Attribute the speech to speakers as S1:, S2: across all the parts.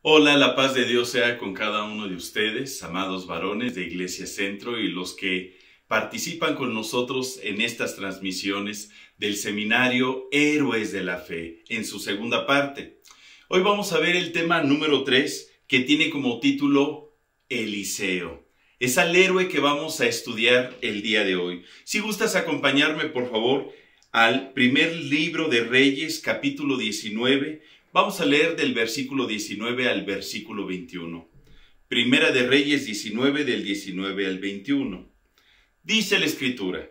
S1: Hola, la paz de Dios sea con cada uno de ustedes, amados varones de Iglesia Centro y los que participan con nosotros en estas transmisiones del seminario Héroes de la Fe, en su segunda parte. Hoy vamos a ver el tema número 3, que tiene como título Eliseo. Es al héroe que vamos a estudiar el día de hoy. Si gustas acompañarme, por favor, al primer libro de Reyes, capítulo 19, vamos a leer del versículo 19 al versículo 21. Primera de Reyes 19, del 19 al 21. Dice la Escritura: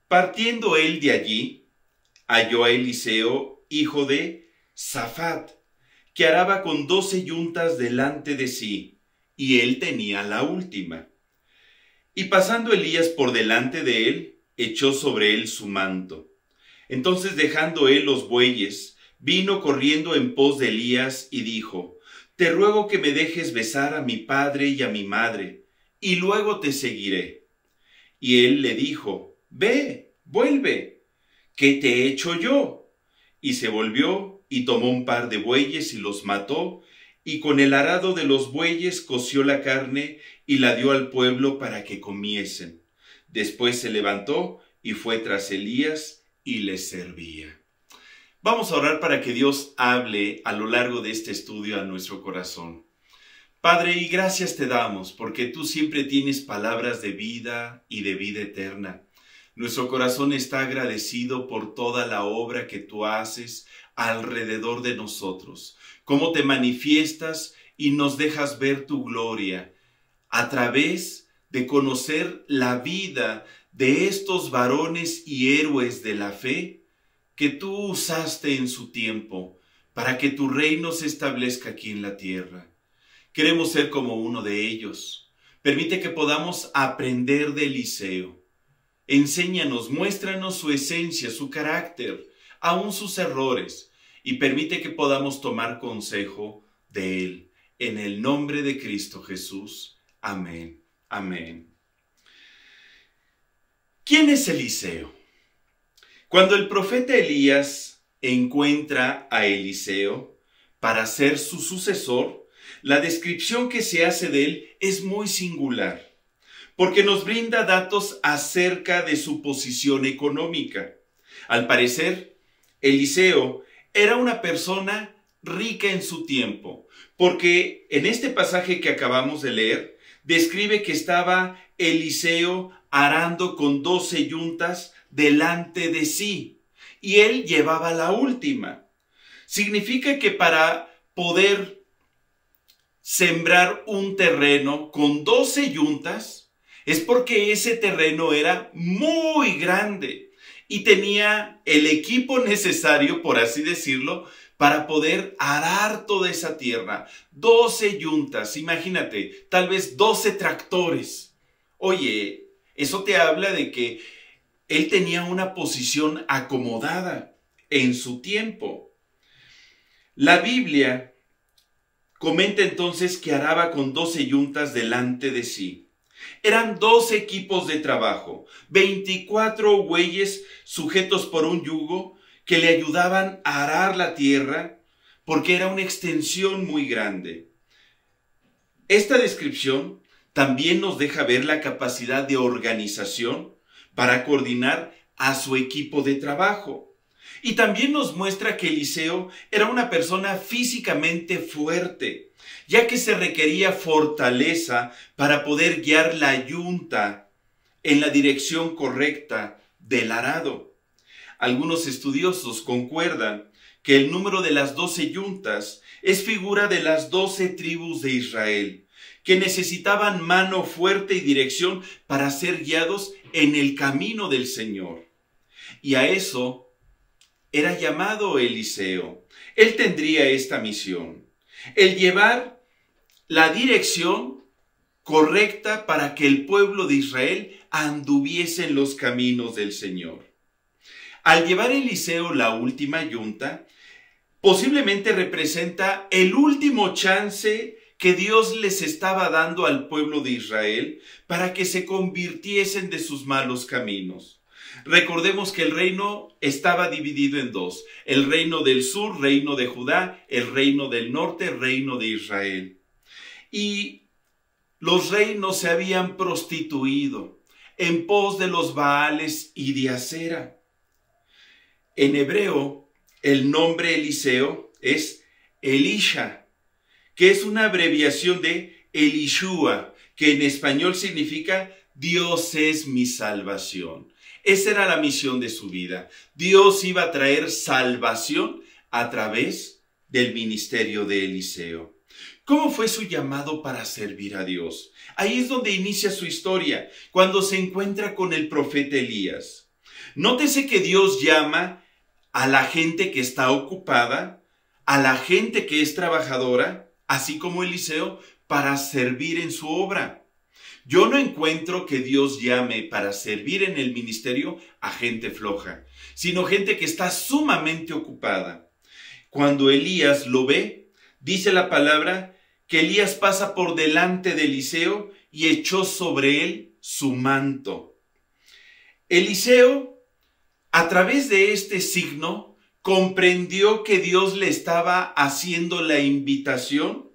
S1: partiendo él de allí, halló a Eliseo, hijo de Safat, que araba con 12 yuntas delante de sí, y él tenía la última. Y pasando Elías por delante de él, echó sobre él su manto. Entonces, dejando él los bueyes, vino corriendo en pos de Elías y dijo: te ruego que me dejes besar a mi padre y a mi madre, y luego te seguiré. Y él le dijo: ve, vuelve, ¿qué te he hecho yo? Y se volvió y tomó un par de bueyes y los mató, y con el arado de los bueyes coció la carne y la dio al pueblo para que comiesen. Después se levantó y fue tras Elías y les servía. Vamos a orar para que Dios hable a lo largo de este estudio a nuestro corazón. Padre, y gracias te damos porque tú siempre tienes palabras de vida y de vida eterna. Nuestro corazón está agradecido por toda la obra que tú haces alrededor de nosotros, cómo te manifiestas y nos dejas ver tu gloria a través de conocer la vida de estos varones y héroes de la fe que tú usaste en su tiempo para que tu reino se establezca aquí en la tierra. Queremos ser como uno de ellos. Permite que podamos aprender de Eliseo. Enséñanos, muéstranos su esencia, su carácter, aún sus errores, y permite que podamos tomar consejo de él. En el nombre de Cristo Jesús. Amén. Amén. ¿Quién es Eliseo? Cuando el profeta Elías encuentra a Eliseo para ser su sucesor, la descripción que se hace de él es muy singular, porque nos brinda datos acerca de su posición económica. Al parecer, Eliseo era una persona rica en su tiempo, porque en este pasaje que acabamos de leer, describe que estaba Eliseo arando con 12 yuntas delante de sí, y él llevaba la última. Significa que para poder sembrar un terreno con 12 yuntas, es porque ese terreno era muy grande y tenía el equipo necesario, por así decirlo, para poder arar toda esa tierra. 12 yuntas, imagínate, tal vez 12 tractores. Oye, eso te habla de que él tenía una posición acomodada en su tiempo. La Biblia comenta entonces que araba con 12 yuntas delante de sí. Eran 12 equipos de trabajo, 24 bueyes sujetos por un yugo que le ayudaban a arar la tierra porque era una extensión muy grande. Esta descripción también nos deja ver la capacidad de organización para coordinar a su equipo de trabajo. Y también nos muestra que Eliseo era una persona físicamente fuerte, ya que se requería fortaleza para poder guiar la yunta en la dirección correcta del arado. Algunos estudiosos concuerdan que el número de las 12 yuntas es figura de las 12 tribus de Israel, que necesitaban mano fuerte y dirección para ser guiados en el camino del Señor. Y a eso era llamado Eliseo. Él tendría esta misión: el llevar la dirección correcta para que el pueblo de Israel anduviese en los caminos del Señor. Al llevar Eliseo la última yunta, posiblemente representa el último chance que Dios les estaba dando al pueblo de Israel para que se convirtiesen de sus malos caminos. Recordemos que el reino estaba dividido en dos: el reino del sur, reino de Judá; el reino del norte, reino de Israel. Y los reinos se habían prostituido en pos de los Baales y de Acera. En hebreo, el nombre Eliseo es Elisha, que es una abreviación de Elishua, que en español significa Dios es mi salvación. Esa era la misión de su vida. Dios iba a traer salvación a través del ministerio de Eliseo. ¿Cómo fue su llamado para servir a Dios? Ahí es donde inicia su historia, cuando se encuentra con el profeta Elías. Nótese que Dios llama a la gente que está ocupada, a la gente que es trabajadora, así como Eliseo, para servir en su obra. Yo no encuentro que Dios llame para servir en el ministerio a gente floja, sino gente que está sumamente ocupada. Cuando Elías lo ve, dice la palabra que Elías pasa por delante de Eliseo y echó sobre él su manto. Eliseo, a través de este signo, comprendió que Dios le estaba haciendo la invitación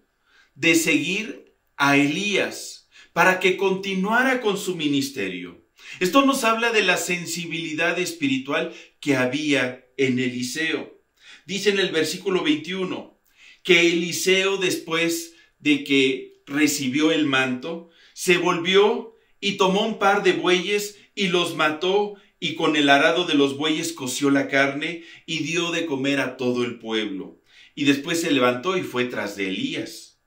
S1: de seguir a Elías para que continuara con su ministerio. Esto nos habla de la sensibilidad espiritual que había en Eliseo. Dice en el versículo 21 que Eliseo, después de que recibió el manto, se volvió y tomó un par de bueyes y los mató, y con el arado de los bueyes coció la carne y dio de comer a todo el pueblo. Y después se levantó y fue tras de Elías.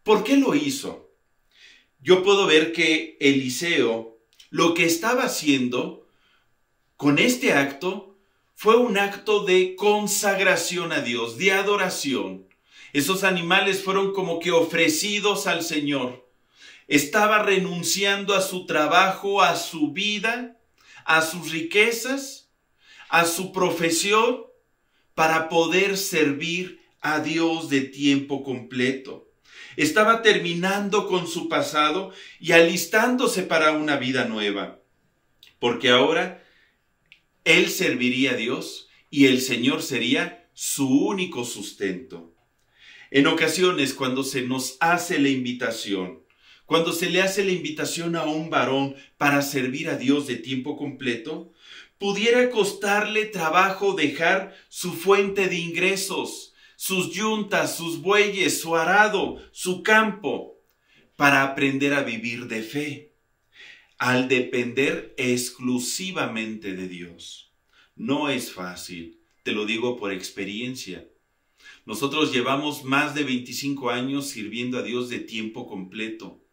S1: ¿Por qué lo hizo? Yo puedo ver que Eliseo lo que estaba haciendo con este acto fue un acto de consagración a Dios, de adoración. Esos animales fueron como que ofrecidos al Señor. Estaba renunciando a su trabajo, a su vida, a sus riquezas, a su profesión, para poder servir a Dios de tiempo completo. Estaba terminando con su pasado y alistándose para una vida nueva, porque ahora él serviría a Dios y el Señor sería su único sustento. En ocasiones, cuando se nos hace la invitación, cuando se le hace la invitación a un varón para servir a Dios de tiempo completo, pudiera costarle trabajo dejar su fuente de ingresos, sus yuntas, sus bueyes, su arado, su campo, para aprender a vivir de fe, al depender exclusivamente de Dios. No es fácil, te lo digo por experiencia. Nosotros llevamos más de 25 años sirviendo a Dios de tiempo completo.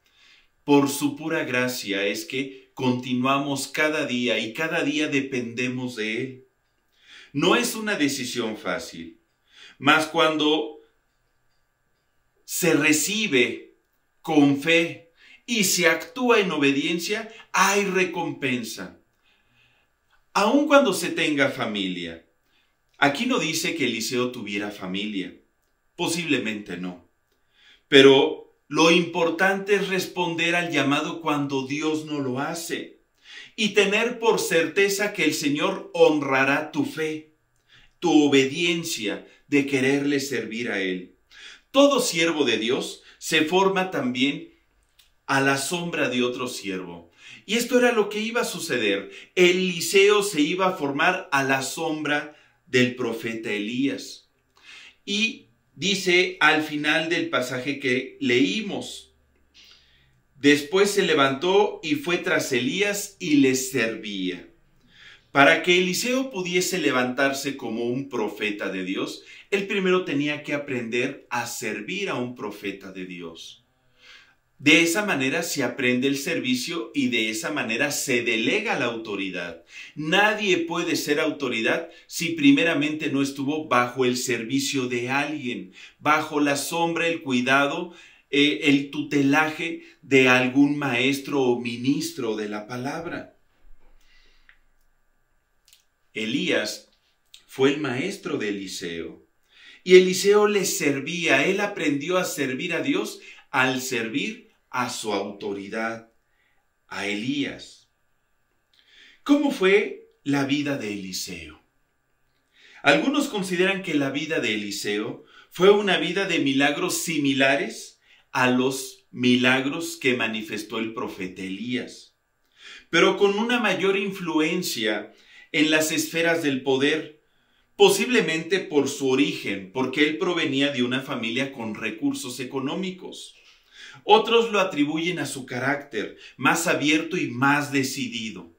S1: Por su pura gracia es que continuamos cada día y cada día dependemos de Él. No es una decisión fácil, mas cuando se recibe con fe y se actúa en obediencia, hay recompensa. Aun cuando se tenga familia. Aquí no dice que Eliseo tuviera familia, posiblemente no, pero lo importante es responder al llamado cuando Dios no lo hace y tener por certeza que el Señor honrará tu fe, tu obediencia de quererle servir a Él. Todo siervo de Dios se forma también a la sombra de otro siervo. Y esto era lo que iba a suceder. Eliseo se iba a formar a la sombra del profeta Elías. Y dice al final del pasaje que leímos: después se levantó y fue tras Elías y le servía. Para que Eliseo pudiese levantarse como un profeta de Dios, él primero tenía que aprender a servir a un profeta de Dios. De esa manera se aprende el servicio y de esa manera se delega la autoridad. Nadie puede ser autoridad si primeramente no estuvo bajo el servicio de alguien, bajo la sombra, el cuidado, el tutelaje de algún maestro o ministro de la palabra. Elías fue el maestro de Eliseo y Eliseo le servía. Él aprendió a servir a Dios al servir a su autoridad, a Elías. ¿Cómo fue la vida de Eliseo? Algunos consideran que la vida de Eliseo fue una vida de milagros similares a los milagros que manifestó el profeta Elías, pero con una mayor influencia en las esferas del poder, posiblemente por su origen, porque él provenía de una familia con recursos económicos. Otros lo atribuyen a su carácter, más abierto y más decidido.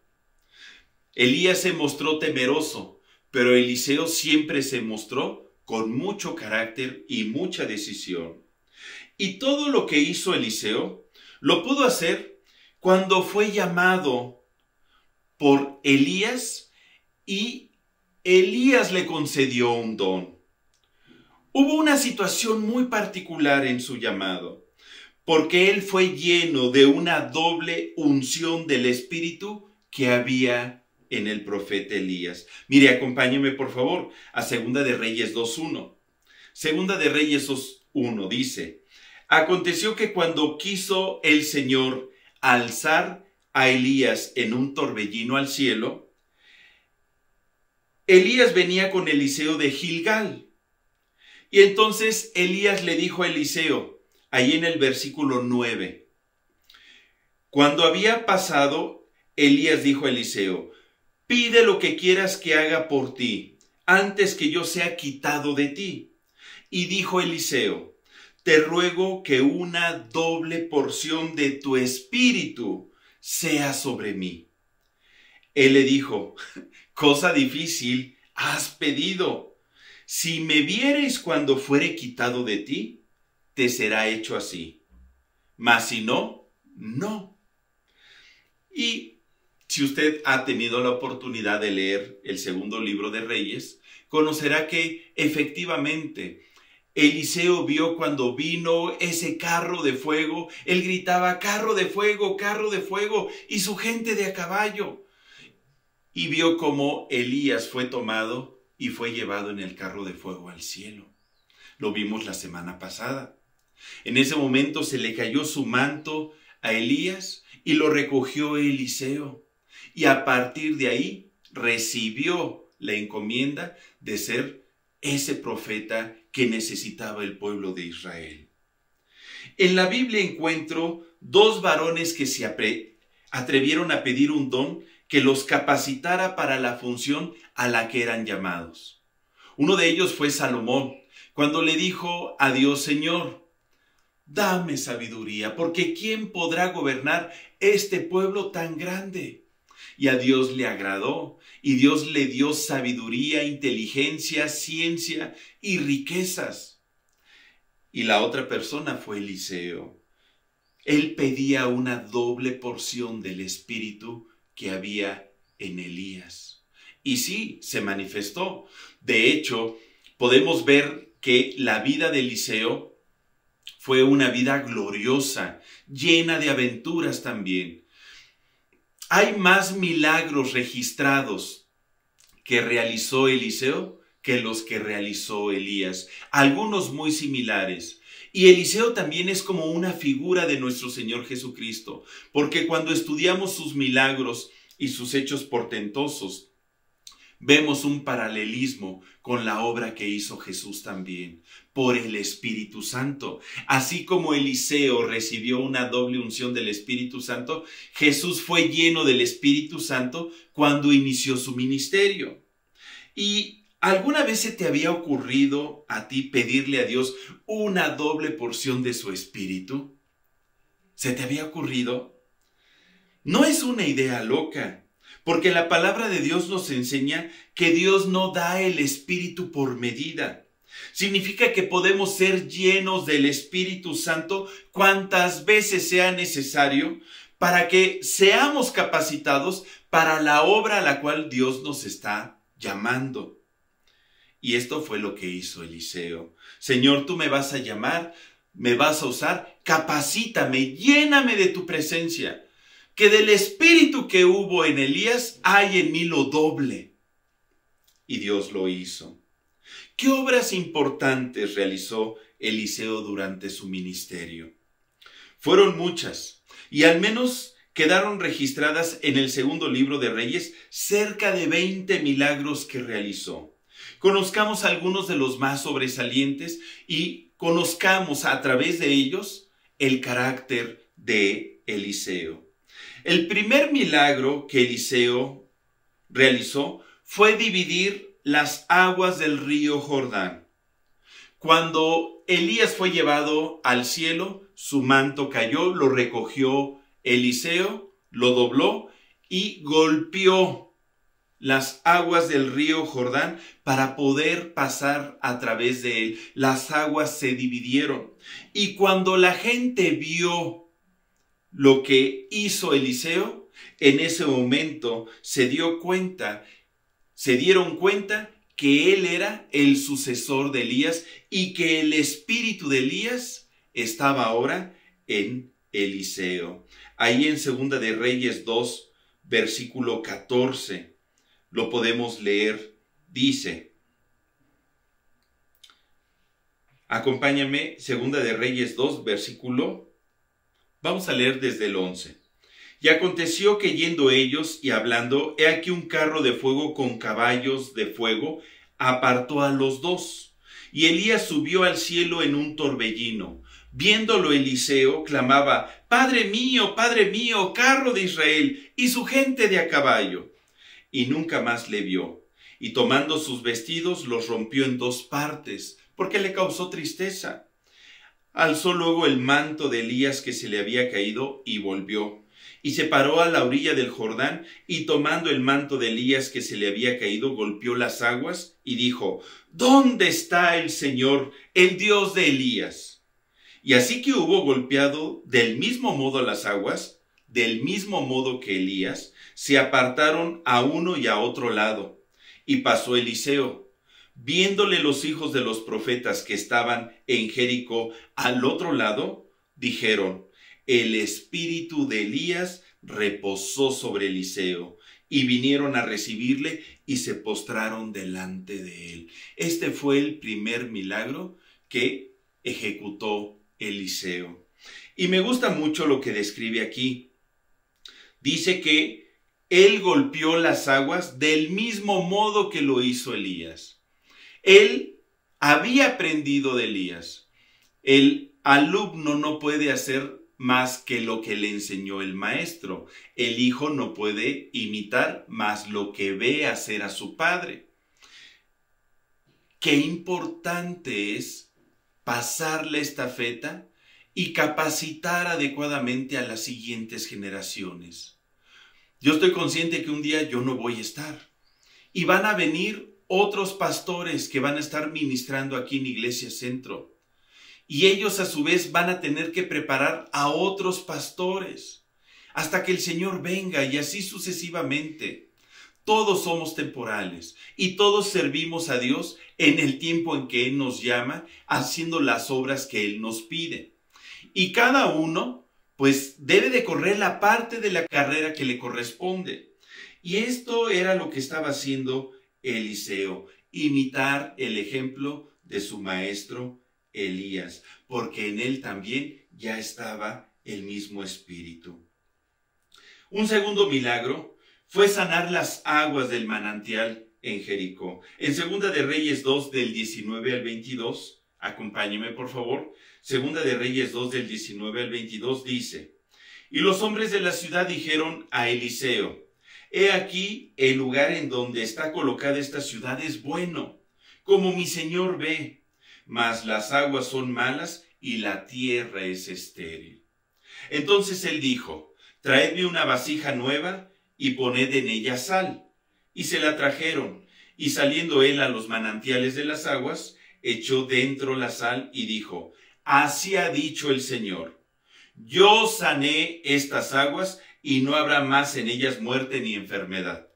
S1: Elías se mostró temeroso, pero Eliseo siempre se mostró con mucho carácter y mucha decisión. Y todo lo que hizo Eliseo lo pudo hacer cuando fue llamado por Elías y Elías le concedió un don. Hubo una situación muy particular en su llamado, porque él fue lleno de una doble unción del Espíritu que había en el profeta Elías. Mire, acompáñeme por favor a Segunda de Reyes 2:1. Segunda de Reyes 2:1 dice: aconteció que cuando quiso el Señor alzar a Elías en un torbellino al cielo, Elías venía con Eliseo de Gilgal. Y entonces Elías le dijo a Eliseo, ahí en el versículo 9, cuando había pasado, Elías dijo a Eliseo: pide lo que quieras que haga por ti, antes que yo sea quitado de ti. Y dijo Eliseo: te ruego que una doble porción de tu espíritu sea sobre mí. Él le dijo: cosa difícil has pedido. Si me vieres cuando fuere quitado de ti, te será hecho así. Mas si no, no. Y si usted ha tenido la oportunidad de leer el segundo libro de Reyes, conocerá que efectivamente Eliseo vio cuando vino ese carro de fuego, él gritaba: carro de fuego, y su gente de a caballo. Y vio cómo Elías fue tomado y fue llevado en el carro de fuego al cielo. Lo vimos la semana pasada. En ese momento se le cayó su manto a Elías y lo recogió Eliseo. Y a partir de ahí recibió la encomienda de ser ese profeta que necesitaba el pueblo de Israel. En la Biblia encuentro dos varones que se atrevieron a pedir un don que los capacitara para la función a la que eran llamados. Uno de ellos fue Salomón, cuando le dijo a Dios: Señor, dame sabiduría, porque ¿quién podrá gobernar este pueblo tan grande? Y a Dios le agradó, y Dios le dio sabiduría, inteligencia, ciencia y riquezas. Y la otra persona fue Eliseo. Él pedía una doble porción del Espíritu que había en Elías. Y sí, se manifestó. De hecho, podemos ver que la vida de Eliseo fue una vida gloriosa, llena de aventuras también. Hay más milagros registrados que realizó Eliseo que los que realizó Elías, algunos muy similares. Y Eliseo también es como una figura de nuestro Señor Jesucristo, porque cuando estudiamos sus milagros y sus hechos portentosos, vemos un paralelismo con la obra que hizo Jesús también, por el Espíritu Santo. Así como Eliseo recibió una doble unción del Espíritu Santo, Jesús fue lleno del Espíritu Santo cuando inició su ministerio. Y ¿alguna vez se te había ocurrido a ti pedirle a Dios una doble porción de su Espíritu? ¿Se te había ocurrido? No es una idea loca, porque la palabra de Dios nos enseña que Dios no da el Espíritu por medida. Significa que podemos ser llenos del Espíritu Santo cuantas veces sea necesario para que seamos capacitados para la obra a la cual Dios nos está llamando. Y esto fue lo que hizo Eliseo. Señor, tú me vas a llamar, me vas a usar, capacítame, lléname de tu presencia. Que del espíritu que hubo en Elías hay en mí lo doble. Y Dios lo hizo. ¿Qué obras importantes realizó Eliseo durante su ministerio? Fueron muchas, y al menos quedaron registradas en el segundo libro de Reyes cerca de 20 milagros que realizó. Conozcamos algunos de los más sobresalientes y conozcamos a través de ellos el carácter de Eliseo. El primer milagro que Eliseo realizó fue dividir las aguas del río Jordán. Cuando Elías fue llevado al cielo, su manto cayó, lo recogió Eliseo, lo dobló y golpeó las aguas del río Jordán para poder pasar a través de él. Las aguas se dividieron. Y cuando la gente vio lo que hizo Eliseo, en ese momento se dieron cuenta que él era el sucesor de Elías y que el espíritu de Elías estaba ahora en Eliseo. Ahí en Segunda de Reyes 2, versículo 14, lo podemos leer. Dice, acompáñame, Segunda de Reyes 2, versículo, vamos a leer desde el 11. Y aconteció que yendo ellos y hablando, he aquí un carro de fuego con caballos de fuego apartó a los dos. Y Elías subió al cielo en un torbellino. Viéndolo Eliseo, clamaba, Padre mío, carro de Israel, y su gente de a caballo. Y nunca más le vio. Y tomando sus vestidos, los rompió en dos partes, porque le causó tristeza. Alzó luego el manto de Elías que se le había caído y volvió. Y se paró a la orilla del Jordán, y tomando el manto de Elías que se le había caído, golpeó las aguas, y dijo, ¿dónde está el Señor, el Dios de Elías? Y así que hubo golpeado del mismo modo las aguas, del mismo modo que Elías, se apartaron a uno y a otro lado. Y pasó Eliseo. Viéndole los hijos de los profetas que estaban en Jericó al otro lado, dijeron, el espíritu de Elías reposó sobre Eliseo, y vinieron a recibirle y se postraron delante de él. Este fue el primer milagro que ejecutó Eliseo. Y me gusta mucho lo que describe aquí. Dice que él golpeó las aguas del mismo modo que lo hizo Elías. Él había aprendido de Elías. El alumno no puede hacer más que lo que le enseñó el maestro. El hijo no puede imitar más lo que ve hacer a su padre. Qué importante es pasar la estafeta y capacitar adecuadamente a las siguientes generaciones. Yo estoy consciente que un día yo no voy a estar. Y van a venir otros pastores que van a estar ministrando aquí en Iglesia Centro. Y ellos a su vez van a tener que preparar a otros pastores hasta que el Señor venga y así sucesivamente. Todos somos temporales y todos servimos a Dios en el tiempo en que Él nos llama, haciendo las obras que Él nos pide. Y cada uno pues debe de correr la parte de la carrera que le corresponde. Y esto era lo que estaba haciendo Eliseo, imitar el ejemplo de su maestro Elías, porque en él también ya estaba el mismo espíritu. Un segundo milagro fue sanar las aguas del manantial en Jericó. En Segunda de Reyes 2 del 19 al 22, acompáñeme por favor. Segunda de Reyes 2 del 19 al 22 dice, y los hombres de la ciudad dijeron a Eliseo, he aquí el lugar en donde está colocada esta ciudad es bueno, como mi señor ve, mas las aguas son malas y la tierra es estéril. Entonces él dijo, traedme una vasija nueva y poned en ella sal. Y se la trajeron, y saliendo él a los manantiales de las aguas, echó dentro la sal y dijo, así ha dicho el Señor, yo sané estas aguas y no habrá más en ellas muerte ni enfermedad.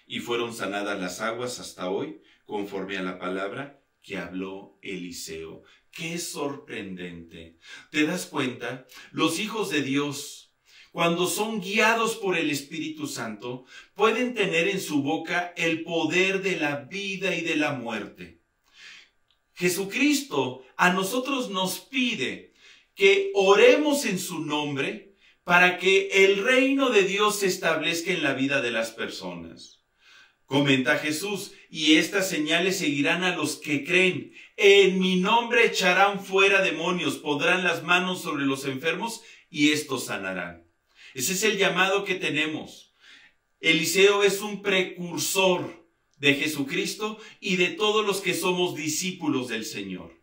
S1: Y fueron sanadas las aguas hasta hoy, conforme a la palabra que habló Eliseo. ¡Qué sorprendente! ¿Te das cuenta? Los hijos de Dios, cuando son guiados por el Espíritu Santo, pueden tener en su boca el poder de la vida y de la muerte. Jesucristo a nosotros nos pide que oremos en su nombre para que el reino de Dios se establezca en la vida de las personas. Comenta Jesús, y estas señales seguirán a los que creen. En mi nombre echarán fuera demonios, pondrán las manos sobre los enfermos y estos sanarán. Ese es el llamado que tenemos. Eliseo es un precursor de Jesucristo y de todos los que somos discípulos del Señor,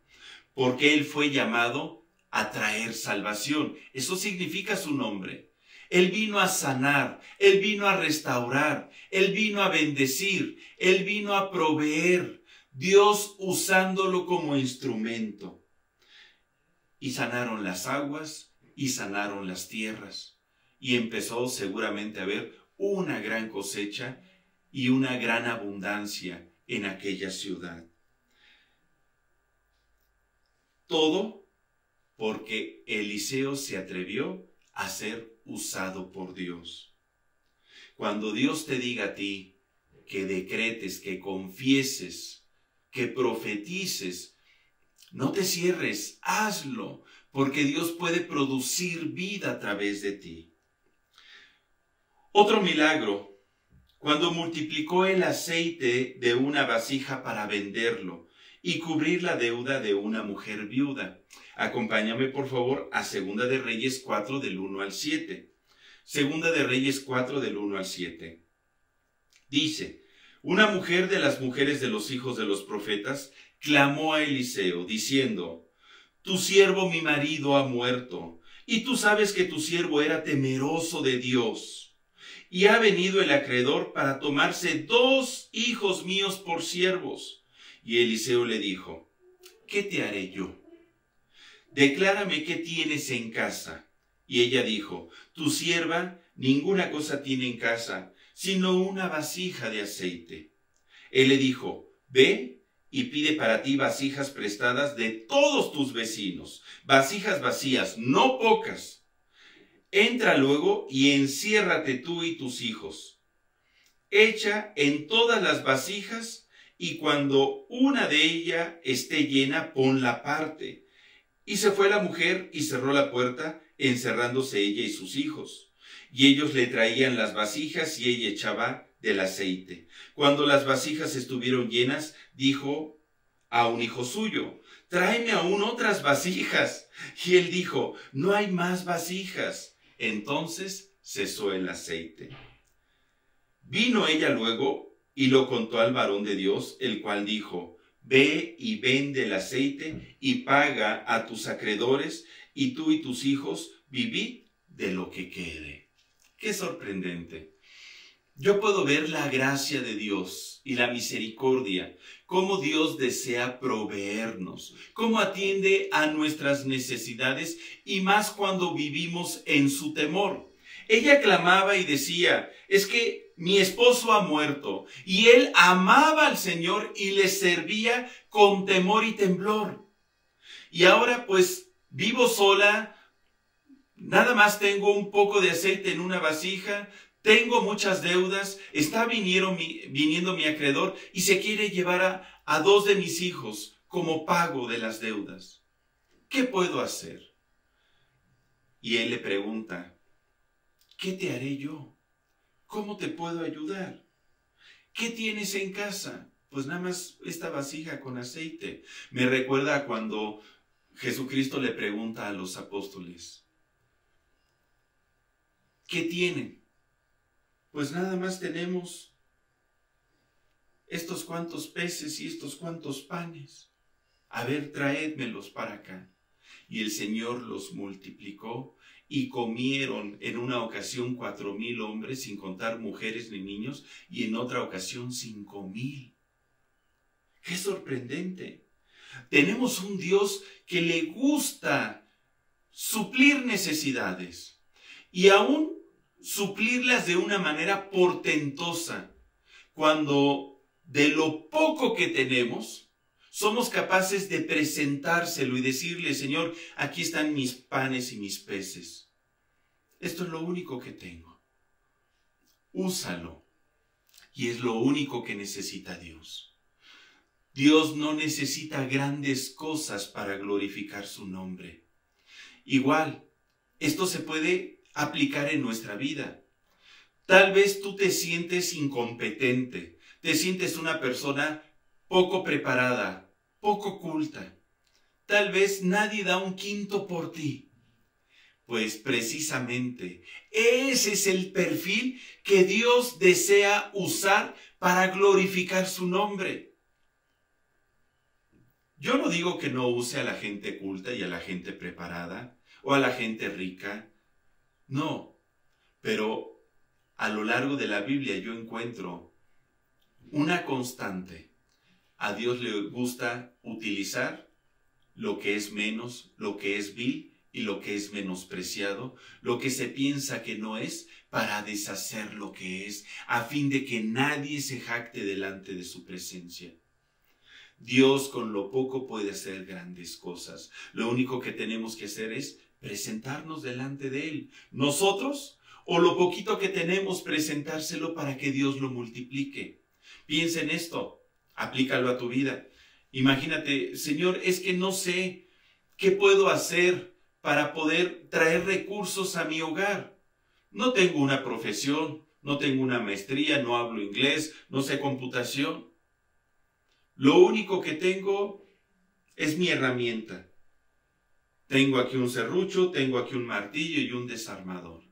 S1: porque él fue llamado a traer salvación. Eso significa su nombre. Él vino a sanar, él vino a restaurar, él vino a bendecir, él vino a proveer, Dios usándolo como instrumento. Y sanaron las aguas y sanaron las tierras. Y empezó seguramente a haber una gran cosecha y una gran abundancia en aquella ciudad. Todo porque Eliseo se atrevió a ser usado por Dios. Cuando Dios te diga a ti que decretes, que confieses, que profetices, no te cierres, hazlo, porque Dios puede producir vida a través de ti. Otro milagro, cuando multiplicó el aceite de una vasija para venderlo y cubrir la deuda de una mujer viuda. Acompáñame por favor a Segunda de Reyes 4 del 1 al 7. Segunda de Reyes 4 del 1 al 7. Dice, una mujer de las mujeres de los hijos de los profetas clamó a Eliseo diciendo, tu siervo mi marido ha muerto, y tú sabes que tu siervo era temeroso de Dios. Y ha venido el acreedor para tomarse 2 hijos míos por siervos. Y Eliseo le dijo, ¿qué te haré yo? Declárame qué tienes en casa. Y ella dijo, tu sierva ninguna cosa tiene en casa, sino una vasija de aceite. Él le dijo, ve y pide para ti vasijas prestadas de todos tus vecinos, vasijas vacías, no pocas. Entra luego y enciérrate tú y tus hijos. Echa en todas las vasijas y cuando una de ellas esté llena, ponla aparte. Y se fue la mujer y cerró la puerta, encerrándose ella y sus hijos. Y ellos le traían las vasijas y ella echaba del aceite. Cuando las vasijas estuvieron llenas, dijo a un hijo suyo, tráeme aún otras vasijas. Y él dijo, no hay más vasijas. Entonces cesó el aceite. Vino ella luego y lo contó al varón de Dios, el cual dijo, ve y vende el aceite y paga a tus acreedores, y tú y tus hijos vivid de lo que quede. Qué sorprendente. Yo puedo ver la gracia de Dios y la misericordia, cómo Dios desea proveernos, cómo atiende a nuestras necesidades y más cuando vivimos en su temor. Ella clamaba y decía, es que mi esposo ha muerto, y él amaba al Señor y le servía con temor y temblor. Y ahora pues vivo sola, nada más tengo un poco de aceite en una vasija, tengo muchas deudas, está viniendo mi acreedor y se quiere llevar a 2 de mis hijos como pago de las deudas. ¿Qué puedo hacer? Y él le pregunta, ¿qué te haré yo? ¿Cómo te puedo ayudar? ¿Qué tienes en casa? Pues nada más esta vasija con aceite. Me recuerda a cuando Jesucristo le pregunta a los apóstoles, ¿qué tienen? Pues nada más tenemos estos cuantos peces y estos cuantos panes. A ver, traédmelos para acá. Y el Señor los multiplicó y comieron en una ocasión 4,000 hombres, sin contar mujeres ni niños, y en otra ocasión 5,000. ¡Qué sorprendente! Tenemos un Dios que le gusta suplir necesidades y aún suplirlas de una manera portentosa, cuando de lo poco que tenemos somos capaces de presentárselo y decirle, Señor, aquí están mis panes y mis peces. Esto es lo único que tengo. Úsalo. Y es lo único que necesita Dios. Dios no necesita grandes cosas para glorificar su nombre. Igual, esto se puede aplicar en nuestra vida. Tal vez tú te sientes incompetente, te sientes una persona poco preparada, poco culta. Tal vez nadie da un quinto por ti. Pues precisamente ese es el perfil que Dios desea usar para glorificar su nombre. Yo no digo que no use a la gente culta y a la gente preparada o a la gente rica. No, pero a lo largo de la Biblia yo encuentro una constante. A Dios le gusta utilizar lo que es menos, lo que es vil y lo que es menospreciado, lo que se piensa que no es, para deshacer lo que es, a fin de que nadie se jacte delante de su presencia. Dios con lo poco puede hacer grandes cosas. Lo único que tenemos que hacer es presentarnos delante de Él. Nosotros, o lo poquito que tenemos, presentárselo para que Dios lo multiplique. Piensa en esto, aplícalo a tu vida. Imagínate, Señor, es que no sé qué puedo hacer para poder traer recursos a mi hogar. No tengo una profesión, no tengo una maestría, no hablo inglés, no sé computación. Lo único que tengo es mi herramienta. Tengo aquí un serrucho, tengo aquí un martillo y un desarmador.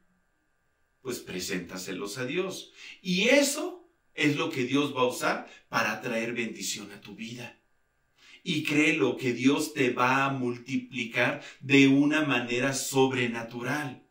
S1: Pues preséntaselos a Dios. Y eso es lo que Dios va a usar para traer bendición a tu vida. Y créelo que Dios te va a multiplicar de una manera sobrenatural.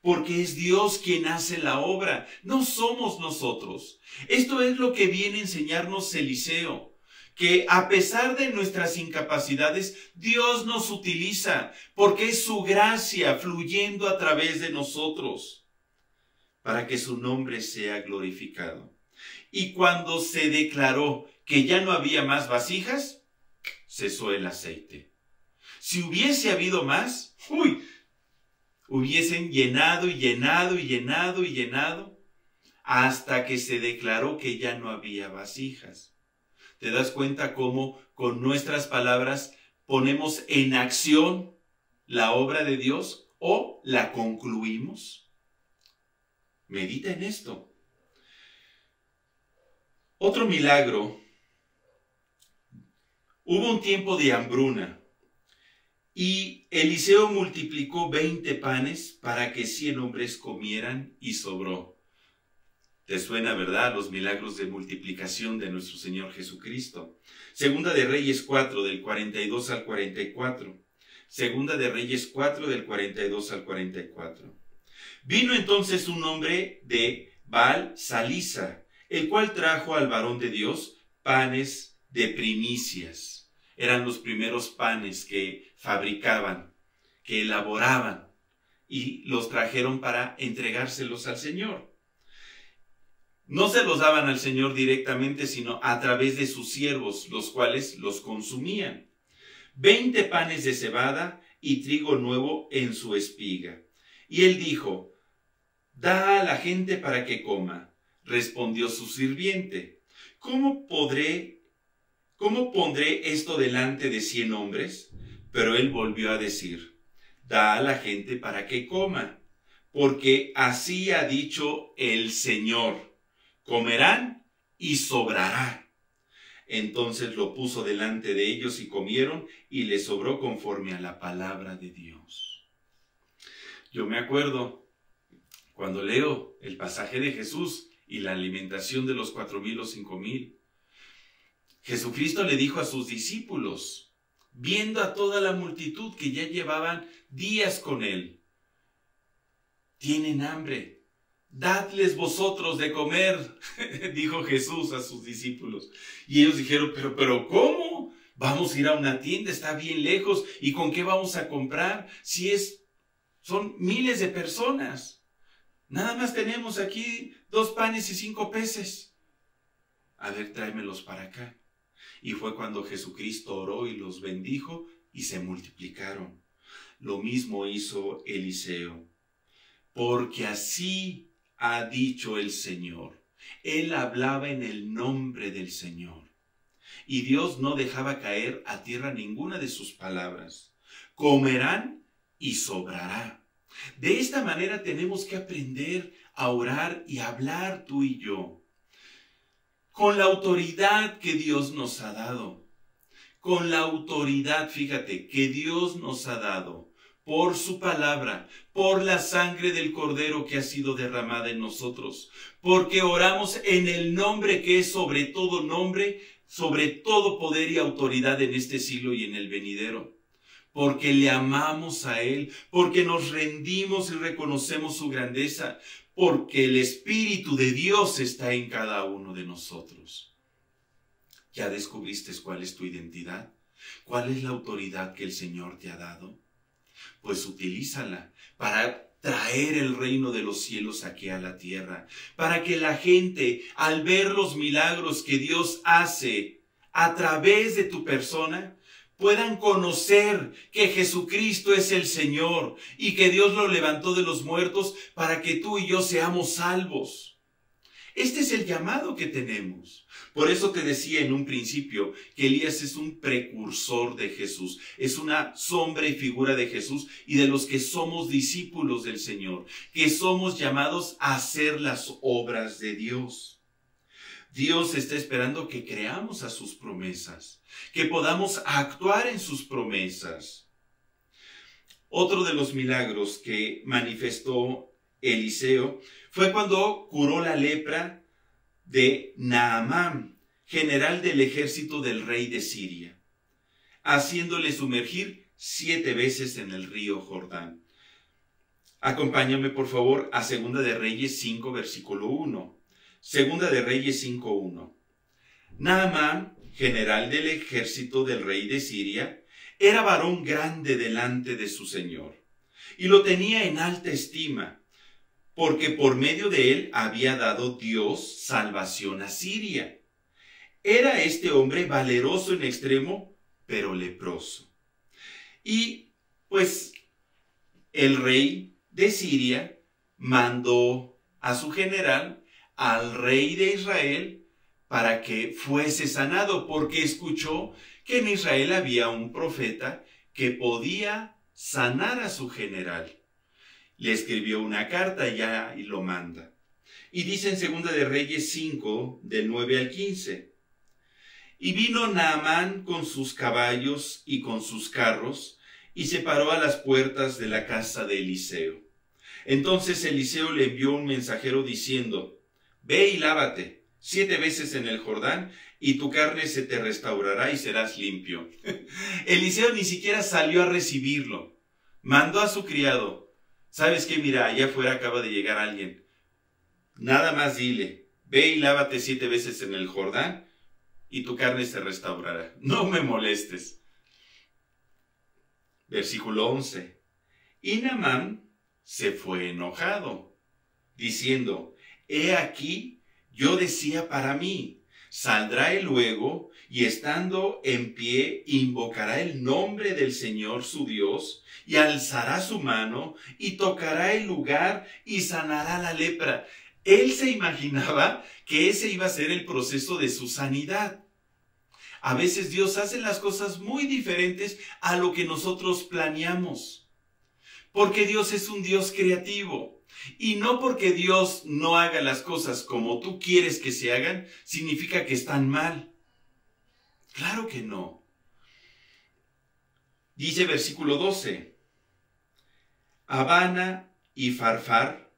S1: Porque es Dios quien hace la obra, no somos nosotros. Esto es lo que viene a enseñarnos Eliseo. Que a pesar de nuestras incapacidades, Dios nos utiliza, porque es su gracia fluyendo a través de nosotros, para que su nombre sea glorificado. Y cuando se declaró que ya no había más vasijas, cesó el aceite. Si hubiese habido más, hubiesen llenado y llenado y llenado y llenado, hasta que se declaró que ya no había vasijas. ¿Te das cuenta cómo con nuestras palabras ponemos en acción la obra de Dios o la concluimos? Medita en esto. Otro milagro. Hubo un tiempo de hambruna y Eliseo multiplicó 20 panes para que 100 hombres comieran y sobró. ¿Te suena, verdad, los milagros de multiplicación de nuestro Señor Jesucristo? Segunda de Reyes 4, del 42 al 44. Segunda de Reyes 4, del 42 al 44. Vino entonces un hombre de Baal Salisa, el cual trajo al varón de Dios panes de primicias. Eran los primeros panes que fabricaban, que elaboraban, y los trajeron para entregárselos al Señor. No se los daban al Señor directamente, sino a través de sus siervos, los cuales los consumían. 20 panes de cebada y trigo nuevo en su espiga. Y él dijo: da a la gente para que coma. Respondió su sirviente: ¿Cómo pondré esto delante de 100 hombres? Pero él volvió a decir: da a la gente para que coma, porque así ha dicho el Señor: comerán y sobrará. Entonces lo puso delante de ellos y comieron, y les sobró conforme a la palabra de Dios. Yo me acuerdo cuando leo el pasaje de Jesús y la alimentación de los 4,000 o 5,000. Jesucristo le dijo a sus discípulos, viendo a toda la multitud que ya llevaban días con él: ¿tienen hambre? Dadles vosotros de comer, dijo Jesús a sus discípulos. Y ellos dijeron: pero ¿cómo? Vamos a ir a una tienda, está bien lejos, ¿y con qué vamos a comprar? Si son miles de personas. Nada más tenemos aquí 2 panes y 5 peces. A ver, tráemelos para acá. Y fue cuando Jesucristo oró y los bendijo y se multiplicaron. Lo mismo hizo Eliseo. Porque así ha dicho el Señor. Él hablaba en el nombre del Señor. Y Dios no dejaba caer a tierra ninguna de sus palabras. Comerán y sobrará. De esta manera tenemos que aprender a orar y hablar tú y yo, con la autoridad que Dios nos ha dado. Con la autoridad, fíjate, que Dios nos ha dado por su palabra, por la sangre del Cordero que ha sido derramada en nosotros, porque oramos en el nombre que es sobre todo nombre, sobre todo poder y autoridad en este siglo y en el venidero. Porque le amamos a Él, porque nos rendimos y reconocemos su grandeza, porque el Espíritu de Dios está en cada uno de nosotros. ¿Ya descubriste cuál es tu identidad? ¿Cuál es la autoridad que el Señor te ha dado? Pues utilízala para traer el reino de los cielos aquí a la tierra, para que la gente, al ver los milagros que Dios hace a través de tu persona, puedan conocer que Jesucristo es el Señor y que Dios lo levantó de los muertos para que tú y yo seamos salvos. Este es el llamado que tenemos. Por eso te decía en un principio que Elías es un precursor de Jesús, es una sombra y figura de Jesús y de los que somos discípulos del Señor, que somos llamados a hacer las obras de Dios. Dios está esperando que creamos a sus promesas, que podamos actuar en sus promesas. Otro de los milagros que manifestó Eliseo fue cuando curó la lepra de Naamán, general del ejército del rey de Siria, haciéndole sumergir 7 veces en el río Jordán. Acompáñame por favor a Segunda de Reyes 5, versículo 1. Segunda de Reyes 5:1. Naamán, general del ejército del rey de Siria, era varón grande delante de su señor, y lo tenía en alta estima, porque por medio de él había dado Dios salvación a Siria. Era este hombre valeroso en extremo, pero leproso. Y pues el rey de Siria mandó a su general, al rey de Israel, para que fuese sanado, porque escuchó que en Israel había un profeta que podía sanar a su general. Le escribió una carta y lo manda. Y dice en Segunda de Reyes 5, del 9 al 15. Y vino Naamán con sus caballos y con sus carros, y se paró a las puertas de la casa de Eliseo. Entonces Eliseo le envió un mensajero diciendo: Ve y lávate 7 veces en el Jordán, y tu carne se te restaurará y serás limpio. Eliseo ni siquiera salió a recibirlo. Mandó a su criado: ¿Sabes qué? Mira, allá afuera acaba de llegar alguien. Nada más dile: ve y lávate 7 veces en el Jordán y tu carne se restaurará. No me molestes. Versículo 11. Y Naamán se fue enojado, diciendo: He aquí, yo decía para mí, saldrá él luego, y estando en pie, invocará el nombre del Señor su Dios, y alzará su mano, y tocará el lugar, y sanará la lepra. Él se imaginaba que ese iba a ser el proceso de su sanidad. A veces Dios hace las cosas muy diferentes a lo que nosotros planeamos, porque Dios es un Dios creativo. Y no porque Dios no haga las cosas como tú quieres que se hagan, significa que están mal. Claro que no. Dice versículo 12. Habana y Farfar,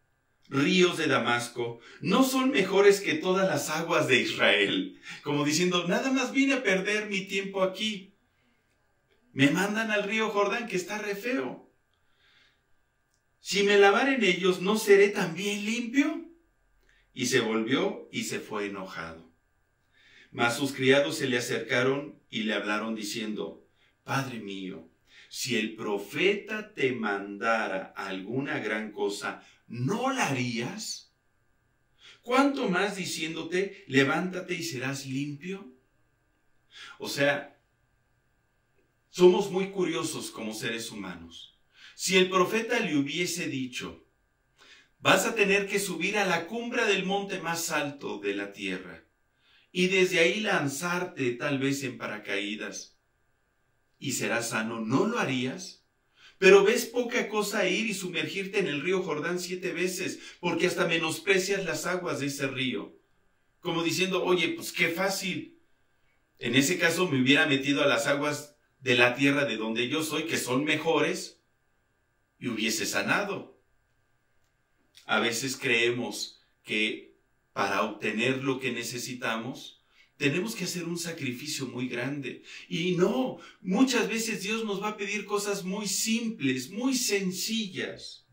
S1: ríos de Damasco, ¿no son mejores que todas las aguas de Israel? Como diciendo, nada más vine a perder mi tiempo aquí. Me mandan al río Jordán, que está re feo. Si me lavare en ellos, ¿no seré también limpio? Y se volvió y se fue enojado. Mas sus criados se le acercaron y le hablaron diciendo: Padre mío, si el profeta te mandara alguna gran cosa, ¿no la harías? ¿Cuánto más diciéndote: levántate y serás limpio? O sea, somos muy curiosos como seres humanos. Si el profeta le hubiese dicho: vas a tener que subir a la cumbre del monte más alto de la tierra y desde ahí lanzarte tal vez en paracaídas y serás sano, ¿no lo harías? Pero ves poca cosa ir y sumergirte en el río Jordán 7 veces, porque hasta menosprecias las aguas de ese río. Como diciendo, oye, pues qué fácil. En ese caso me hubiera metido a las aguas de la tierra de donde yo soy, que son mejores, y hubiese sanado. A veces creemos que para obtener lo que necesitamos, tenemos que hacer un sacrificio muy grande. Y no, muchas veces Dios nos va a pedir cosas muy simples, muy sencillas,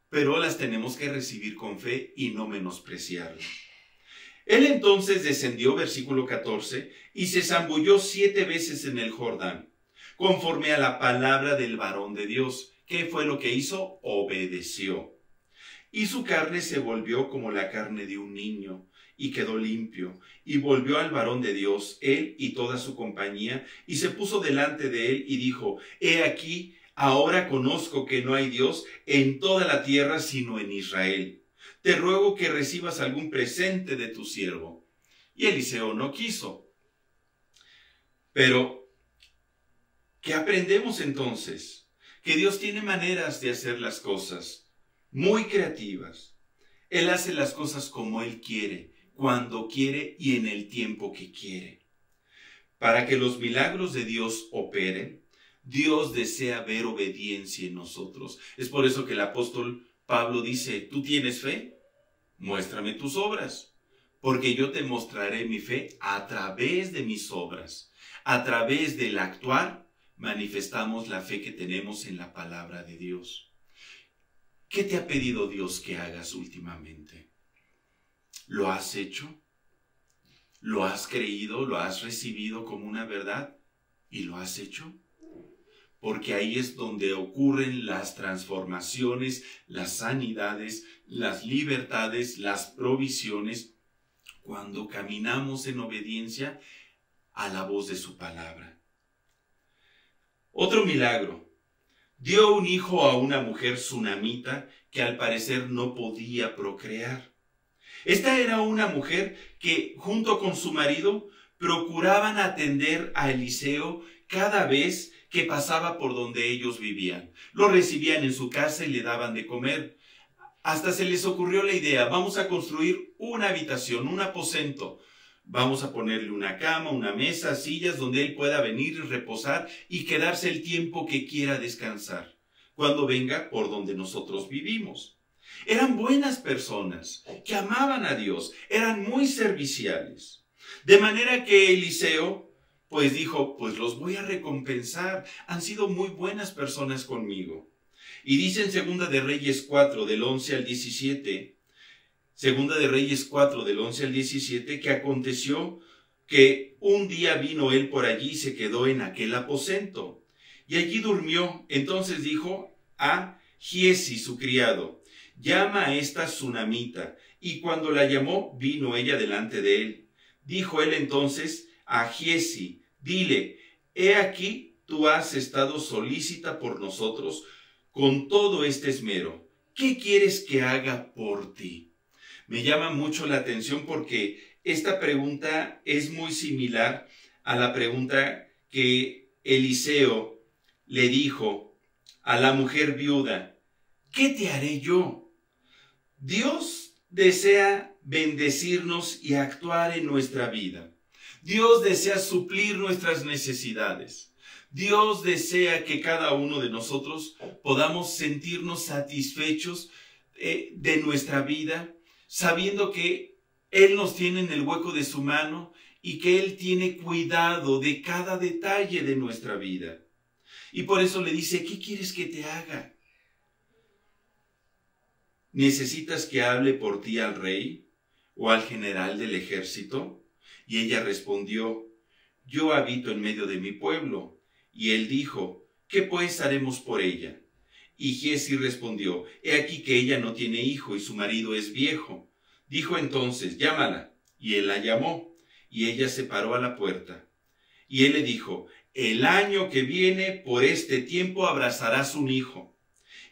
S1: pero las tenemos que recibir con fe y no menospreciarlas. Él entonces descendió, versículo 14, y se zambulló 7 veces en el Jordán, conforme a la palabra del varón de Dios. ¿Qué fue lo que hizo? Obedeció. Y su carne se volvió como la carne de un niño, y quedó limpio. Y volvió al varón de Dios, él y toda su compañía, y se puso delante de él y dijo, he aquí, ahora conozco que no hay Dios en toda la tierra sino en Israel. Te ruego que recibas algún presente de tu siervo. Y Eliseo no quiso. Pero, ¿qué aprendemos entonces? Que Dios tiene maneras de hacer las cosas muy creativas. Él hace las cosas como Él quiere, cuando quiere y en el tiempo que quiere. Para que los milagros de Dios operen, Dios desea ver obediencia en nosotros. Es por eso que el apóstol Pablo dice, ¿tú tienes fe? Muéstrame tus obras, porque yo te mostraré mi fe a través de mis obras. A través del actuar, manifestamos la fe que tenemos en la palabra de Dios. ¿Qué te ha pedido Dios que hagas últimamente? ¿Lo has hecho? ¿Lo has creído? ¿Lo has recibido como una verdad? ¿Y lo has hecho? Porque ahí es donde ocurren las transformaciones, las sanidades, las libertades, las provisiones, cuando caminamos en obediencia a la voz de su palabra. Otro milagro. Dio un hijo a una mujer sunamita que al parecer no podía procrear. Esta era una mujer que junto con su marido procuraban atender a Eliseo cada vez que pasaba por donde ellos vivían. Lo recibían en su casa y le daban de comer. Hasta se les ocurrió la idea, vamos a construir una habitación, un aposento. Vamos a ponerle una cama, una mesa, sillas donde él pueda venir y reposar y quedarse el tiempo que quiera descansar, cuando venga por donde nosotros vivimos. Eran buenas personas que amaban a Dios, eran muy serviciales. De manera que Eliseo pues dijo, pues los voy a recompensar, han sido muy buenas personas conmigo. Y dice en Segunda de Reyes 4, del 11 al 17, Segunda de Reyes 4, del 11 al 17, que aconteció que un día vino él por allí y se quedó en aquel aposento. Y allí durmió. Entonces dijo a Giezi, su criado, llama a esta sunamita. Y cuando la llamó, vino ella delante de él. Dijo él entonces a Giezi, dile, he aquí tú has estado solícita por nosotros con todo este esmero. ¿Qué quieres que haga por ti? Me llama mucho la atención porque esta pregunta es muy similar a la pregunta que Eliseo le dijo a la mujer viuda, ¿qué te haré yo? Dios desea bendecirnos y actuar en nuestra vida. Dios desea suplir nuestras necesidades. Dios desea que cada uno de nosotros podamos sentirnos satisfechos de nuestra vida, sabiendo que Él nos tiene en el hueco de su mano y que Él tiene cuidado de cada detalle de nuestra vida. Y por eso le dice, ¿qué quieres que te haga? ¿Necesitas que hable por ti al rey o al general del ejército? Y ella respondió, yo habito en medio de mi pueblo. Y él dijo, ¿qué pues haremos por ella? Y Giezi respondió, he aquí que ella no tiene hijo y su marido es viejo. Dijo entonces, llámala. Y él la llamó, y ella se paró a la puerta. Y él le dijo, el año que viene por este tiempo abrazarás un hijo.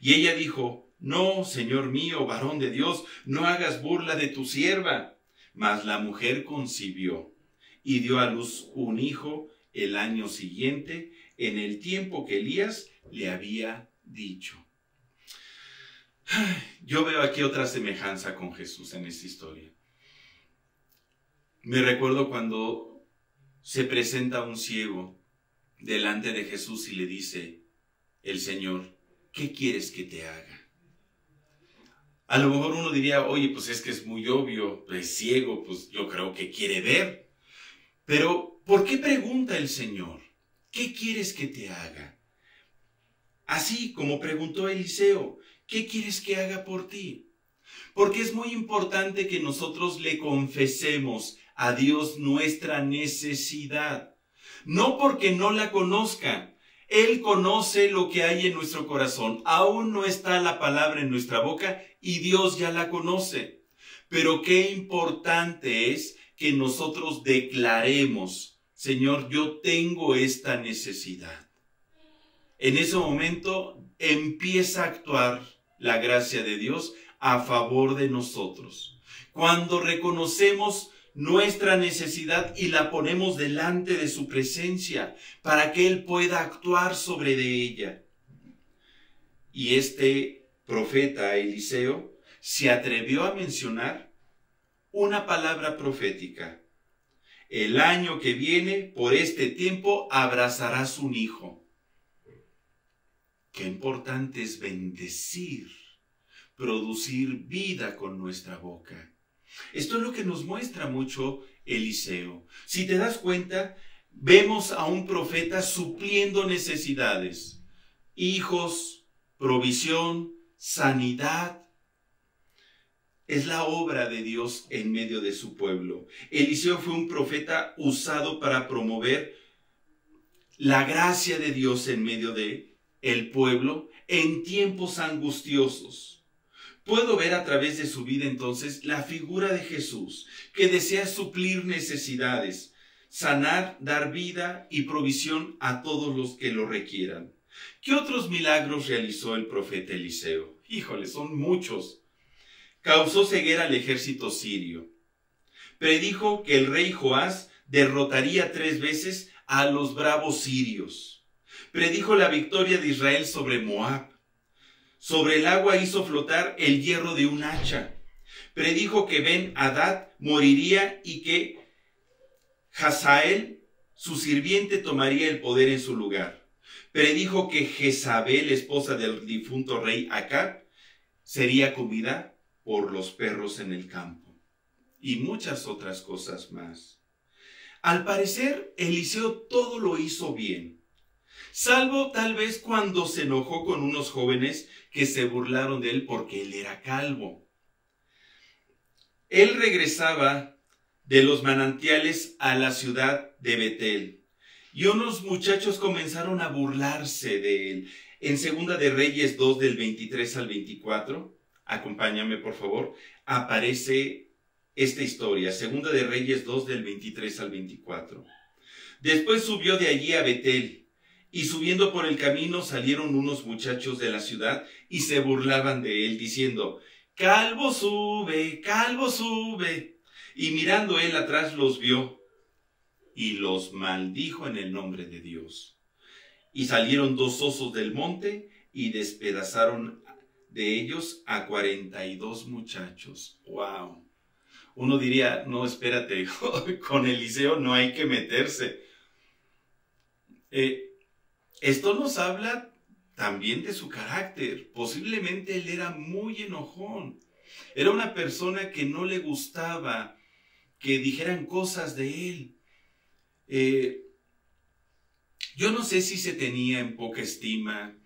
S1: Y ella dijo, no, Señor mío, varón de Dios, no hagas burla de tu sierva. Mas la mujer concibió y dio a luz un hijo el año siguiente, en el tiempo que Elías le había dicho. Yo veo aquí otra semejanza con Jesús en esta historia. Me recuerdo cuando se presenta un ciego delante de Jesús y le dice el Señor, ¿qué quieres que te haga? A lo mejor uno diría, oye, pues es que es muy obvio, es ciego, pues yo creo que quiere ver. Pero, ¿por qué pregunta el Señor? ¿Qué quieres que te haga? Así como preguntó Eliseo, ¿qué quieres que haga por ti? Porque es muy importante que nosotros le confesemos a Dios nuestra necesidad. No porque no la conozca. Él conoce lo que hay en nuestro corazón. Aún no está la palabra en nuestra boca y Dios ya la conoce. Pero qué importante es que nosotros declaremos, Señor, yo tengo esta necesidad. En ese momento empieza a actuar la gracia de Dios a favor de nosotros. Cuando reconocemos nuestra necesidad y la ponemos delante de su presencia para que Él pueda actuar sobre de ella. Y este profeta Eliseo se atrevió a mencionar una palabra profética. El año que viene, por este tiempo, abrazarás un hijo. Qué importante es bendecir, producir vida con nuestra boca. Esto es lo que nos muestra mucho Eliseo. Si te das cuenta, vemos a un profeta supliendo necesidades. Hijos, provisión, sanidad. Es la obra de Dios en medio de su pueblo. Eliseo fue un profeta usado para promover la gracia de Dios en medio de el pueblo en tiempos angustiosos. Puedo ver a través de su vida entonces la figura de Jesús, que desea suplir necesidades, sanar, dar vida y provisión a todos los que lo requieran. ¿Qué otros milagros realizó el profeta Eliseo? Híjole, son muchos. Causó ceguera al ejército sirio. Predijo que el rey Joás derrotaría 3 veces a los bravos sirios. Predijo la victoria de Israel sobre Moab. Sobre el agua hizo flotar el hierro de un hacha. Predijo que Ben-Hadad moriría y que Hazael, su sirviente, tomaría el poder en su lugar. Predijo que Jezabel, esposa del difunto rey Acab, sería comida por los perros en el campo. Y muchas otras cosas más. Al parecer, Eliseo todo lo hizo bien. Salvo tal vez cuando se enojó con unos jóvenes que se burlaron de él porque él era calvo. Él regresaba de los manantiales a la ciudad de Betel y unos muchachos comenzaron a burlarse de él. En Segunda de Reyes 2 del 23 al 24, acompáñame por favor, aparece esta historia. Segunda de Reyes 2 del 23 al 24. Después subió de allí a Betel. Y subiendo por el camino salieron unos muchachos de la ciudad y se burlaban de él, diciendo, calvo sube, calvo sube. Y mirando él atrás los vio y los maldijo en el nombre de Dios. Y salieron 2 osos del monte y despedazaron de ellos a 42 muchachos. ¡Wow! Uno diría, no, espérate, con Eliseo no hay que meterse. Esto nos habla también de su carácter. Posiblemente él era muy enojón. Era una persona que no le gustaba que dijeran cosas de él. Yo no sé si se tenía en poca estima,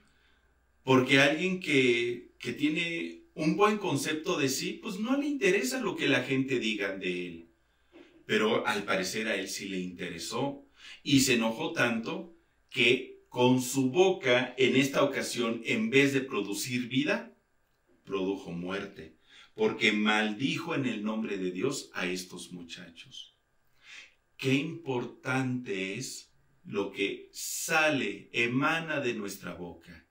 S1: porque alguien que tiene un buen concepto de sí, pues no le interesa lo que la gente diga de él. Pero al parecer a él sí le interesó y se enojó tanto que con su boca, en esta ocasión, en vez de producir vida, produjo muerte, porque maldijo en el nombre de Dios a estos muchachos. Qué importante es lo que sale, emana de nuestra boca.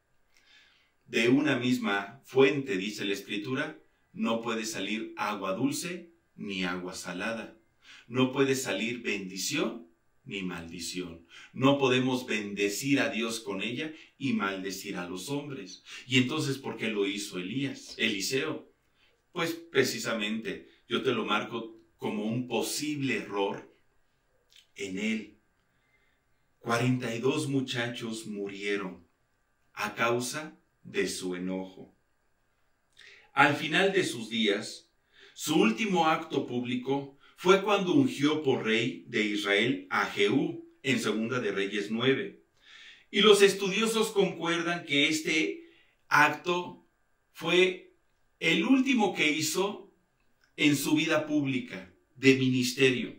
S1: De una misma fuente, dice la Escritura, no puede salir agua dulce ni agua salada. No puede salir bendición ni maldición. No podemos bendecir a Dios con ella y maldecir a los hombres. Y entonces, ¿por qué lo hizo Eliseo? Pues precisamente yo te lo marco como un posible error en él. 42 muchachos murieron a causa de su enojo. Al final de sus días, su último acto público fue cuando ungió por rey de Israel a Jehú en Segunda de Reyes 9. Y los estudiosos concuerdan que este acto fue el último que hizo en su vida pública de ministerio,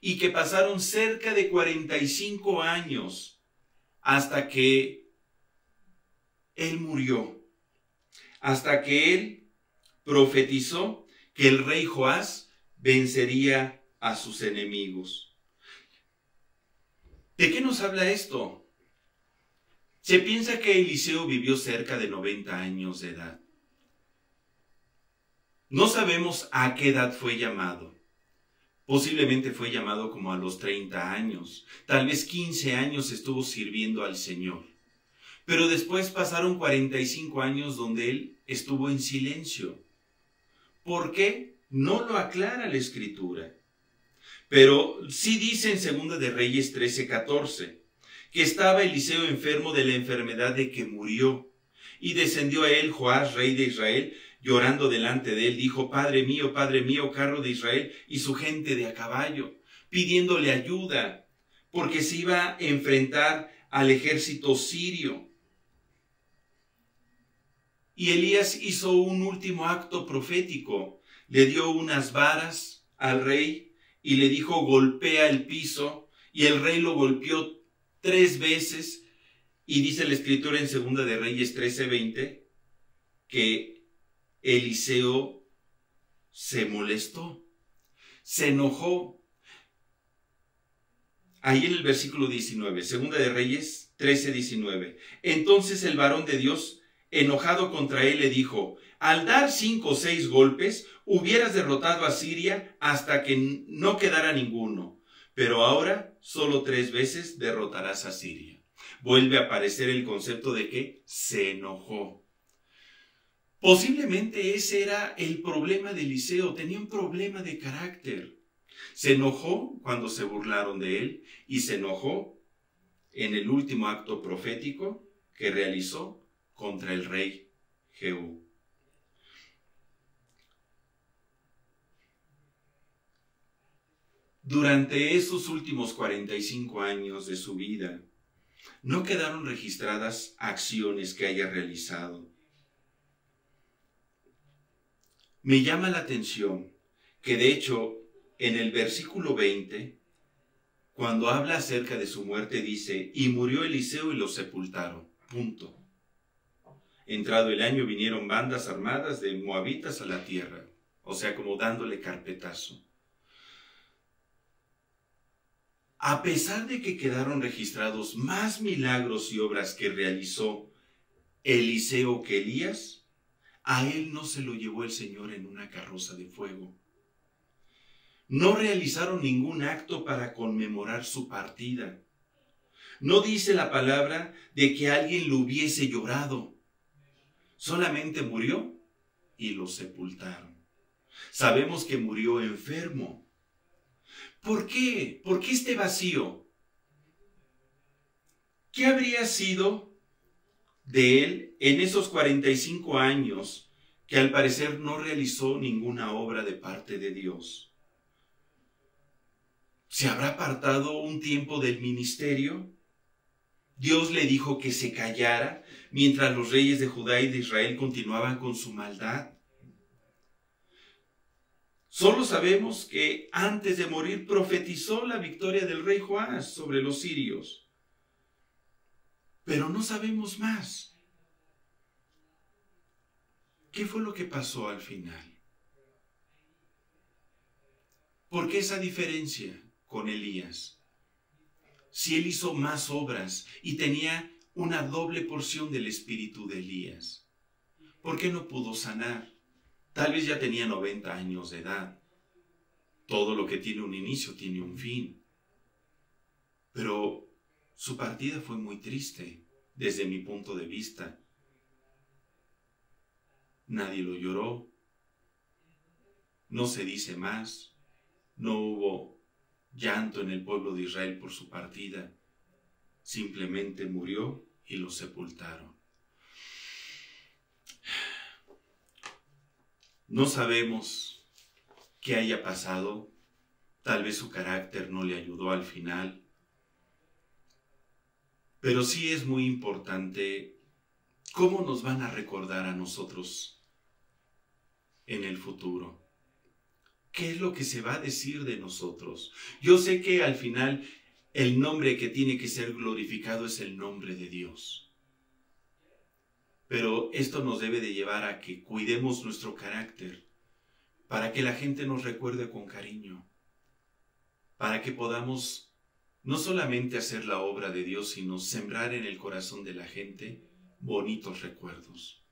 S1: y que pasaron cerca de 45 años hasta que él murió, hasta que él profetizó que el rey Joás vencería a sus enemigos. ¿De qué nos habla esto? Se piensa que Eliseo vivió cerca de 90 años de edad. No sabemos a qué edad fue llamado. Posiblemente fue llamado como a los 30 años. Tal vez 15 años estuvo sirviendo al Señor. Pero después pasaron 45 años donde él estuvo en silencio. ¿Por qué? No lo aclara la Escritura. Pero sí dice en Segunda de Reyes 13:14 que estaba Eliseo enfermo de la enfermedad de que murió. Y descendió a él Joás, rey de Israel, llorando delante de él, dijo: Padre mío, carro de Israel y su gente de a caballo, pidiéndole ayuda, porque se iba a enfrentar al ejército sirio. Y Elías hizo un último acto profético. Le dio unas varas al rey y le dijo: golpea el piso. Y el rey lo golpeó 3 veces. Y dice la Escritura en Segunda de Reyes 13:20 que Eliseo se molestó, se enojó. Ahí en el versículo 19, Segunda de Reyes 13:19. Entonces el varón de Dios, enojado contra él, le dijo: al dar 5 o 6 golpes, hubieras derrotado a Siria hasta que no quedara ninguno. Pero ahora solo 3 veces derrotarás a Siria. Vuelve a aparecer el concepto de que se enojó. Posiblemente ese era el problema de Eliseo. Tenía un problema de carácter. Se enojó cuando se burlaron de él y se enojó en el último acto profético que realizó contra el rey Jehú. Durante esos últimos 45 años de su vida, no quedaron registradas acciones que haya realizado. Me llama la atención que, de hecho, en el versículo 20, cuando habla acerca de su muerte, dice: y murió Eliseo y lo sepultaron. Punto. Entrado el año, vinieron bandas armadas de moabitas a la tierra, o sea, como dándole carpetazo. A pesar de que quedaron registrados más milagros y obras que realizó Eliseo que Elías, a él no se lo llevó el Señor en una carroza de fuego. No realizaron ningún acto para conmemorar su partida. No dice la palabra de que alguien lo hubiese llorado. Solamente murió y lo sepultaron. Sabemos que murió enfermo. ¿Por qué? ¿Por qué este vacío? ¿Qué habría sido de él en esos 45 años que al parecer no realizó ninguna obra de parte de Dios? ¿Se habrá apartado un tiempo del ministerio? Dios le dijo que se callara mientras los reyes de Judá y de Israel continuaban con su maldad. Solo sabemos que antes de morir profetizó la victoria del rey Joás sobre los sirios. Pero no sabemos más. ¿Qué fue lo que pasó al final? ¿Por qué esa diferencia con Elías? Si él hizo más obras y tenía una doble porción del espíritu de Elías, ¿por qué no pudo sanar? Tal vez ya tenía 90 años de edad. Todo lo que tiene un inicio tiene un fin. Pero su partida fue muy triste desde mi punto de vista. Nadie lo lloró, no se dice más, no hubo llanto en el pueblo de Israel por su partida, simplemente murió y lo sepultaron. No sabemos qué haya pasado, tal vez su carácter no le ayudó al final, pero sí es muy importante cómo nos van a recordar a nosotros en el futuro. ¿Qué es lo que se va a decir de nosotros? Yo sé que al final el nombre que tiene que ser glorificado es el nombre de Dios. Pero esto nos debe de llevar a que cuidemos nuestro carácter, para que la gente nos recuerde con cariño, para que podamos no solamente hacer la obra de Dios, sino sembrar en el corazón de la gente bonitos recuerdos.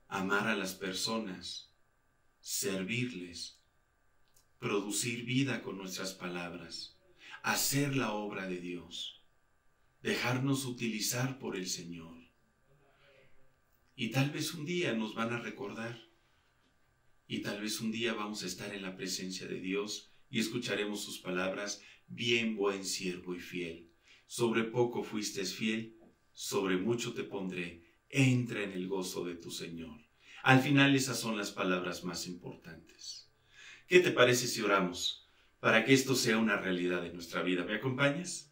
S1: Amar a las personas, servirles, producir vida con nuestras palabras, hacer la obra de Dios, dejarnos utilizar por el Señor. Y tal vez un día nos van a recordar, y tal vez un día vamos a estar en la presencia de Dios y escucharemos sus palabras: bien buen siervo y fiel, sobre poco fuiste fiel, sobre mucho te pondré, entra en el gozo de tu Señor. Al final esas son las palabras más importantes. ¿Qué te parece si oramos para que esto sea una realidad en nuestra vida? ¿Me acompañas?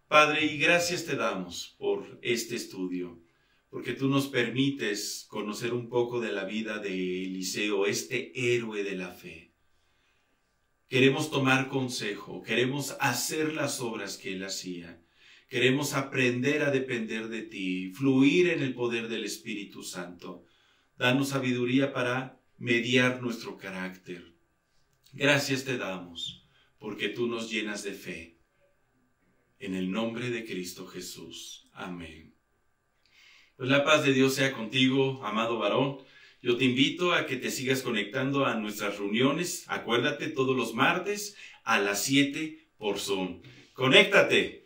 S1: Padre, y gracias te damos por este estudio, porque tú nos permites conocer un poco de la vida de Eliseo, este héroe de la fe. Queremos tomar consejo, queremos hacer las obras que él hacía, queremos aprender a depender de ti, fluir en el poder del Espíritu Santo. Danos sabiduría para mediar nuestro carácter. Gracias te damos, porque tú nos llenas de fe. En el nombre de Cristo Jesús. Amén. Pues la paz de Dios sea contigo, amado varón. Yo te invito a que te sigas conectando a nuestras reuniones. Acuérdate, todos los martes a las 7 por Zoom. ¡Conéctate!